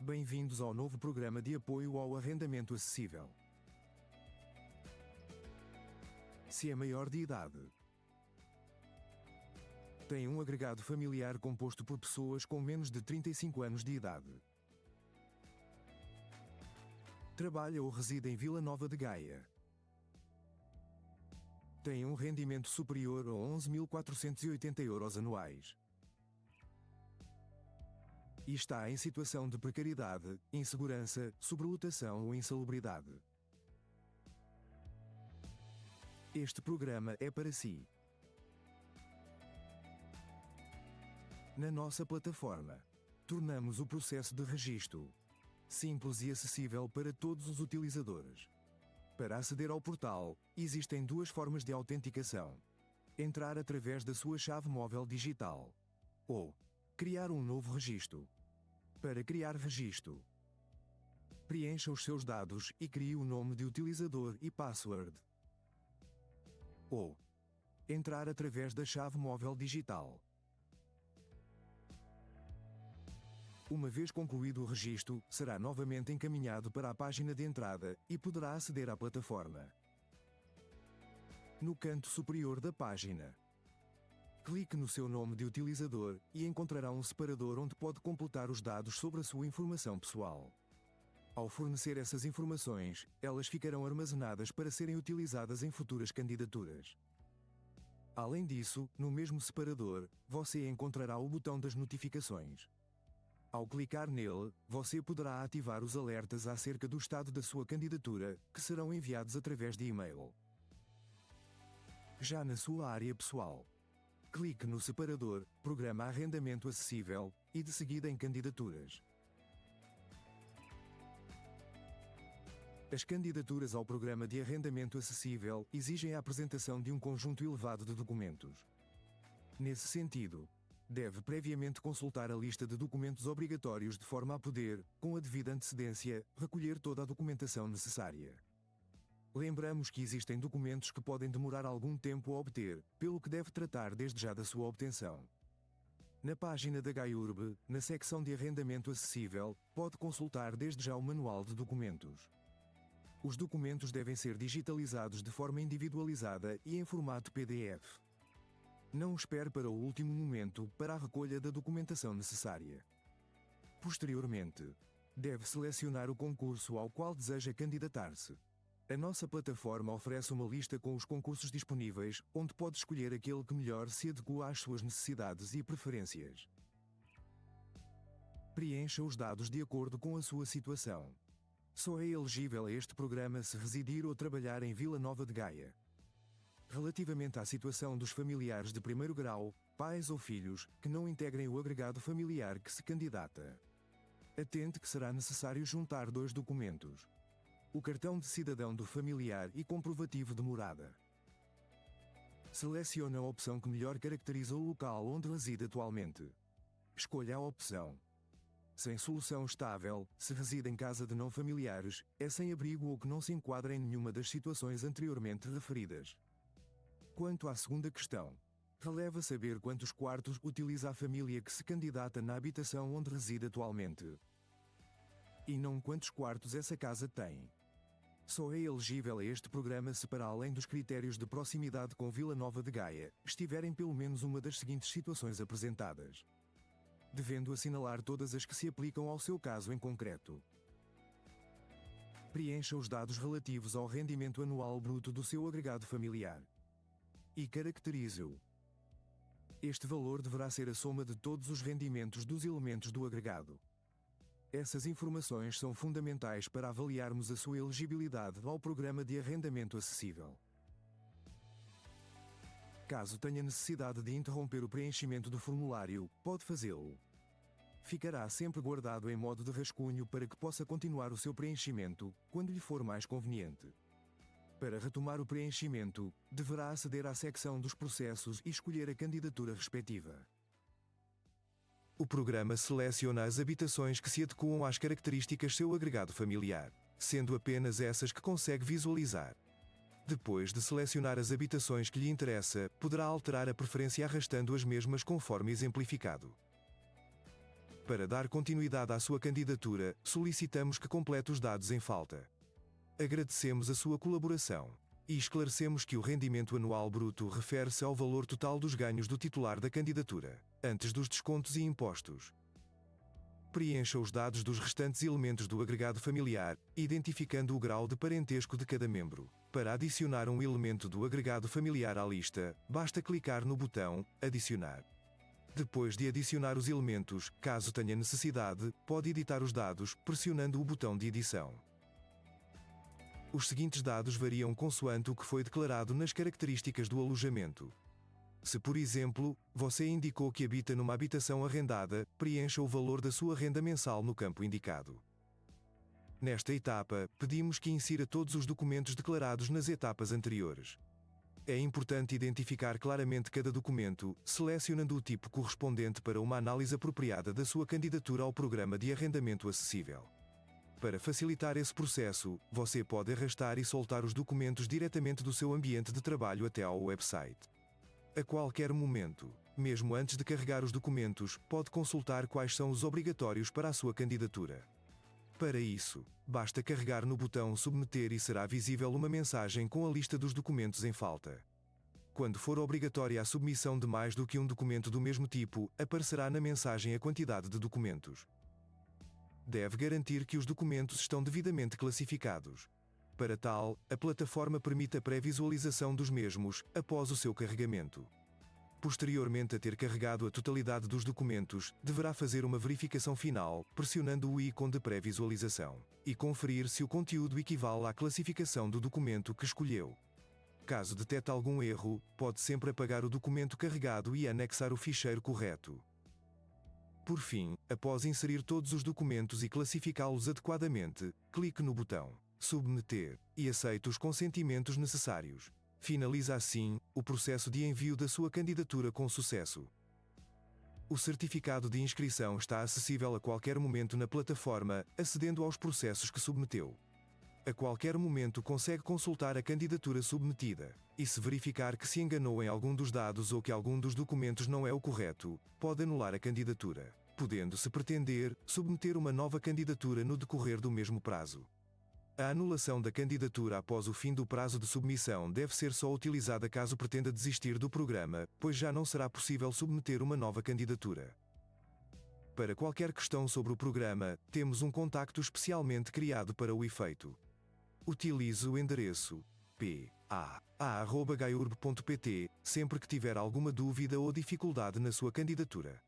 Bem-vindos ao novo programa de apoio ao arrendamento acessível. Se é maior de idade, tem um agregado familiar composto por pessoas com menos de 35 anos de idade, trabalha ou reside em Vila Nova de Gaia, tem um rendimento superior a 11.480 euros anuais e está em situação de precariedade, insegurança, sobrelotação ou insalubridade. Este programa é para si. Na nossa plataforma, tornamos o processo de registro simples e acessível para todos os utilizadores. Para aceder ao portal, existem duas formas de autenticação: entrar através da sua chave móvel digital ou criar um novo registro. Para criar registro, preencha os seus dados e crie o nome de utilizador e password. Ou entrar através da chave móvel digital. Uma vez concluído o registro, será novamente encaminhado para a página de entrada e poderá aceder à plataforma. No canto superior da página, clique no seu nome de utilizador e encontrará um separador onde pode completar os dados sobre a sua informação pessoal. Ao fornecer essas informações, elas ficarão armazenadas para serem utilizadas em futuras candidaturas. Além disso, no mesmo separador, você encontrará o botão das notificações. Ao clicar nele, você poderá ativar os alertas acerca do estado da sua candidatura, que serão enviados através de e-mail. Já na sua área pessoal, clique no separador Programa Arrendamento Acessível e de seguida em Candidaturas. As candidaturas ao Programa de Arrendamento Acessível exigem a apresentação de um conjunto elevado de documentos. Nesse sentido, deve previamente consultar a lista de documentos obrigatórios de forma a poder, com a devida antecedência, recolher toda a documentação necessária. Lembramos que existem documentos que podem demorar algum tempo a obter, pelo que deve tratar desde já da sua obtenção. Na página da GaiURB, na secção de Arrendamento Acessível, pode consultar desde já o Manual de Documentos. Os documentos devem ser digitalizados de forma individualizada e em formato PDF. Não espere para o último momento para a recolha da documentação necessária. Posteriormente, deve selecionar o concurso ao qual deseja candidatar-se. A nossa plataforma oferece uma lista com os concursos disponíveis, onde pode escolher aquele que melhor se adequa às suas necessidades e preferências. Preencha os dados de acordo com a sua situação. Só é elegível a este programa se residir ou trabalhar em Vila Nova de Gaia. Relativamente à situação dos familiares de primeiro grau, pais ou filhos, que não integrem o agregado familiar que se candidata, atente que será necessário juntar dois documentos: o cartão de cidadão do familiar e comprovativo de morada. Selecione a opção que melhor caracteriza o local onde reside atualmente. Escolha a opção sem solução estável, se reside em casa de não familiares, é sem abrigo ou que não se enquadra em nenhuma das situações anteriormente referidas. Quanto à segunda questão, releva saber quantos quartos utiliza a família que se candidata na habitação onde reside atualmente. E não quantos quartos essa casa tem. Só é elegível a este programa se, para além dos critérios de proximidade com Vila Nova de Gaia, estiverem pelo menos uma das seguintes situações apresentadas, devendo assinalar todas as que se aplicam ao seu caso em concreto. Preencha os dados relativos ao rendimento anual bruto do seu agregado familiar e caracterize-o. Este valor deverá ser a soma de todos os rendimentos dos elementos do agregado. Essas informações são fundamentais para avaliarmos a sua elegibilidade ao Programa de Arrendamento Acessível. Caso tenha necessidade de interromper o preenchimento do formulário, pode fazê-lo. Ficará sempre guardado em modo de rascunho para que possa continuar o seu preenchimento, quando lhe for mais conveniente. Para retomar o preenchimento, deverá aceder à secção dos processos e escolher a candidatura respectiva. O programa seleciona as habitações que se adequam às características do seu agregado familiar, sendo apenas essas que consegue visualizar. Depois de selecionar as habitações que lhe interessa, poderá alterar a preferência arrastando as mesmas conforme exemplificado. Para dar continuidade à sua candidatura, solicitamos que complete os dados em falta. Agradecemos a sua colaboração e esclarecemos que o rendimento anual bruto refere-se ao valor total dos ganhos do titular da candidatura, antes dos descontos e impostos. Preencha os dados dos restantes elementos do agregado familiar, identificando o grau de parentesco de cada membro. Para adicionar um elemento do agregado familiar à lista, basta clicar no botão Adicionar. Depois de adicionar os elementos, caso tenha necessidade, pode editar os dados, pressionando o botão de edição. Os seguintes dados variam consoante o que foi declarado nas características do alojamento. Se, por exemplo, você indicou que habita numa habitação arrendada, preencha o valor da sua renda mensal no campo indicado. Nesta etapa, pedimos que insira todos os documentos declarados nas etapas anteriores. É importante identificar claramente cada documento, selecionando o tipo correspondente para uma análise apropriada da sua candidatura ao programa de arrendamento acessível. Para facilitar esse processo, você pode arrastar e soltar os documentos diretamente do seu ambiente de trabalho até ao website. A qualquer momento, mesmo antes de carregar os documentos, pode consultar quais são os obrigatórios para a sua candidatura. Para isso, basta carregar no botão Submeter e será visível uma mensagem com a lista dos documentos em falta. Quando for obrigatória a submissão de mais do que um documento do mesmo tipo, aparecerá na mensagem a quantidade de documentos. Deve garantir que os documentos estão devidamente classificados. Para tal, a plataforma permite a pré-visualização dos mesmos, após o seu carregamento. Posteriormente a ter carregado a totalidade dos documentos, deverá fazer uma verificação final, pressionando o ícone de pré-visualização, e conferir se o conteúdo equivale à classificação do documento que escolheu. Caso detecte algum erro, pode sempre apagar o documento carregado e anexar o ficheiro correto. Por fim, após inserir todos os documentos e classificá-los adequadamente, clique no botão Submeter e aceite os consentimentos necessários. Finaliza assim o processo de envio da sua candidatura com sucesso. O certificado de inscrição está acessível a qualquer momento na plataforma, acedendo aos processos que submeteu. A qualquer momento consegue consultar a candidatura submetida, e se verificar que se enganou em algum dos dados ou que algum dos documentos não é o correto, pode anular a candidatura, podendo, se pretender, submeter uma nova candidatura no decorrer do mesmo prazo. A anulação da candidatura após o fim do prazo de submissão deve ser só utilizada caso pretenda desistir do programa, pois já não será possível submeter uma nova candidatura. Para qualquer questão sobre o programa, temos um contacto especialmente criado para o efeito. Utilize o endereço pa@gaiurb.pt sempre que tiver alguma dúvida ou dificuldade na sua candidatura.